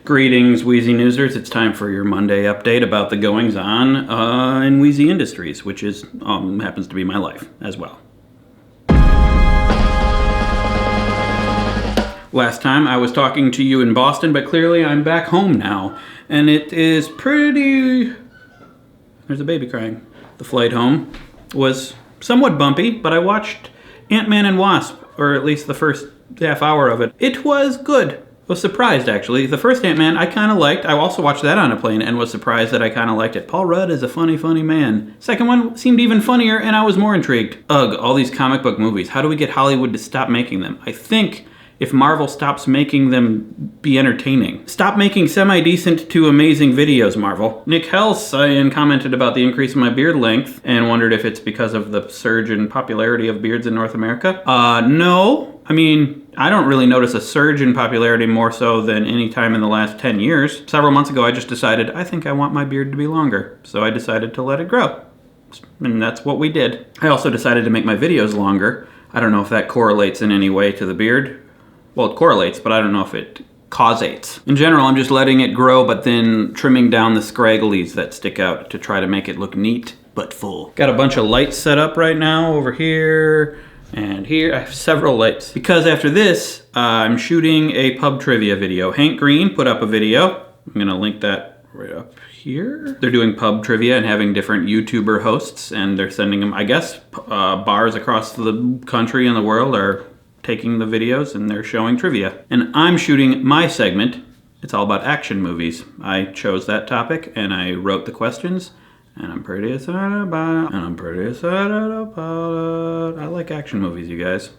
Greetings, Wheezy Newsers. It's time for your Monday update about the goings-on in Wheezy Industries, which is happens to be my life as well. Last time I was talking to you in Boston, but clearly I'm back home now, and it is pretty... There's a baby crying. The flight home was somewhat bumpy, but I watched Ant-Man and Wasp, or at least the first half hour of it. It was good. I was surprised, actually. The first Ant-Man I kind of liked. I also watched that on a plane and was surprised that I kind of liked it. Paul Rudd is a funny, funny man. Second one seemed even funnier, and I was more intrigued. Ugh, all these comic book movies. How do we get Hollywood to stop making them? I think if Marvel stops making them be entertaining. Stop making semi-decent to amazing videos, Marvel. Nick Helsayan commented about the increase in my beard length and wondered if it's because of the surge in popularity of beards in North America. No. I mean, I don't really notice a surge in popularity more so than any time in the last 10 years. Several months ago, I just decided, I think I want my beard to be longer. So I decided to let it grow. And that's what we did. I also decided to make my videos longer. I don't know if that correlates in any way to the beard. Well, it correlates, but I don't know if it causates. In general, I'm just letting it grow, but then trimming down the scragglies that stick out to try to make it look neat but full. Got a bunch of lights set up right now over here and here. I have several lights. Because after this, I'm shooting a pub trivia video. Hank Green put up a video. I'm gonna link that right up here. They're doing pub trivia and having different YouTuber hosts, and they're sending them, I guess, bars across the country and the world are taking the videos and they're showing trivia. And I'm shooting my segment. It's all about action movies. I chose that topic and I wrote the questions, and I'm pretty excited about it. I like action movies, you guys.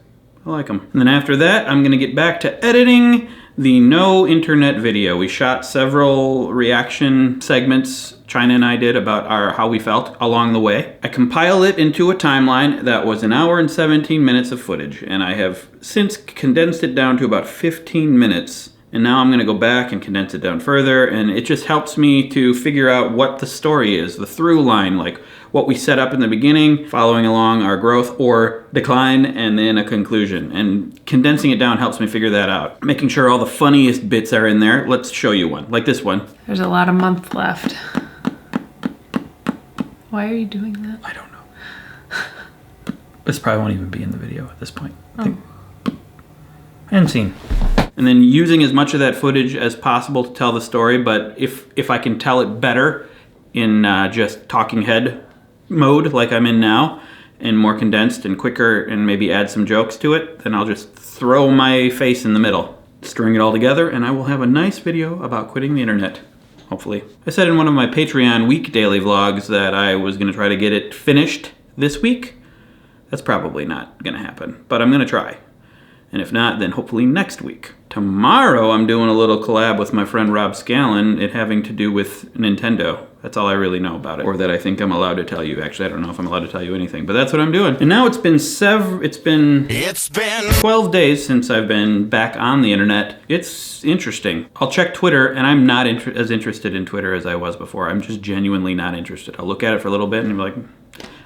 I like them. And then after that, I'm gonna get back to editing the no internet video. We shot several reaction segments China and I did about how we felt along the way. I compile it into a timeline that was 1 hour and 17 minutes of footage, and I have since condensed it down to about 15 minutes. And now I'm gonna go back and condense it down further, and it just helps me to figure out what the story is, the through line, like what we set up in the beginning, following along our growth or decline, and then a conclusion. And condensing it down helps me figure that out. Making sure all the funniest bits are in there. Let's show you one, like this one. There's a lot of month left. Why are you doing that? I don't know. This probably won't even be in the video at this point. End scene. And then using as much of that footage as possible to tell the story, but if I can tell it better in just talking head mode like I'm in now, and more condensed and quicker, and maybe add some jokes to it, then I'll just throw my face in the middle, string it all together, and I will have a nice video about quitting the internet, hopefully. I said in one of my Patreon week daily vlogs that I was gonna try to get it finished this week. That's probably not gonna happen, but I'm gonna try. And if not, then hopefully next week. Tomorrow, I'm doing a little collab with my friend Rob Scallon, it having to do with Nintendo. That's all I really know about it, or that I think I'm allowed to tell you. Actually, I don't know if I'm allowed to tell you anything, but that's what I'm doing. And now it's been 12 days since I've been back on the internet. It's interesting. I'll check Twitter, and I'm not as interested in Twitter as I was before. I'm just genuinely not interested. I'll look at it for a little bit and be like,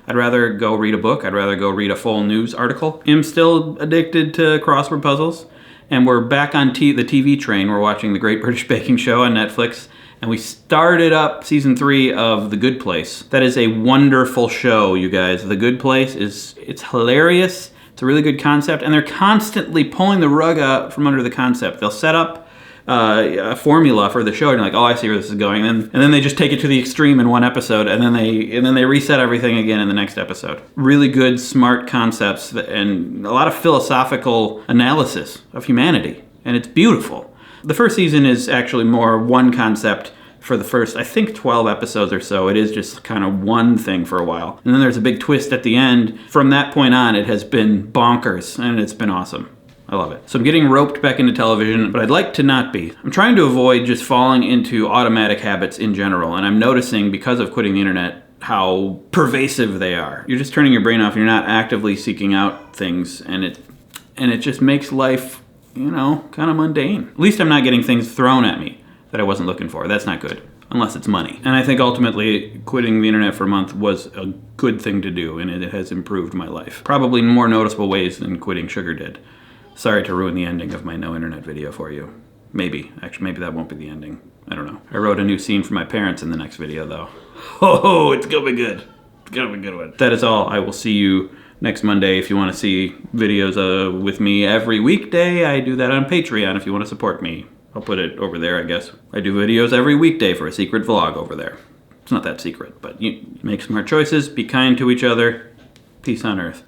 I'd rather go read a book. I'd rather go read a full news article. I'm still addicted to crossword puzzles. And we're back on the TV train. We're watching The Great British Baking Show on Netflix. And we started up season 3 of The Good Place. That is a wonderful show, you guys. The Good Place it's hilarious. It's a really good concept. And they're constantly pulling the rug out from under the concept. They'll set up a formula for the show, and you're like, oh, I see where this is going, and then they just take it to the extreme in one episode, and then they reset everything again in the next episode. Really good, smart concepts, and a lot of philosophical analysis of humanity, and it's beautiful. The first season is actually more one concept for the first, I think, 12 episodes or so. It is just kind of one thing for a while, and then there's a big twist at the end. From that point on, it has been bonkers, and it's been awesome. I love it. So I'm getting roped back into television, but I'd like to not be. I'm trying to avoid just falling into automatic habits in general, and I'm noticing, because of quitting the internet, how pervasive they are. You're just turning your brain off, you're not actively seeking out things, and it just makes life, you know, kind of mundane. At least I'm not getting things thrown at me that I wasn't looking for. That's not good, unless it's money. And I think ultimately quitting the internet for a month was a good thing to do, and it has improved my life. Probably in more noticeable ways than quitting sugar did. Sorry to ruin the ending of my no internet video for you. Maybe. Actually, maybe that won't be the ending. I don't know. I wrote a new scene for my parents in the next video, though. Oh, it's gonna be good. It's gonna be a good one. That is all. I will see you next Monday. If you want to see videos with me every weekday, I do that on Patreon if you want to support me. I'll put it over there, I guess. I do videos every weekday for a secret vlog over there. It's not that secret, but you make smart choices, be kind to each other. Peace on earth.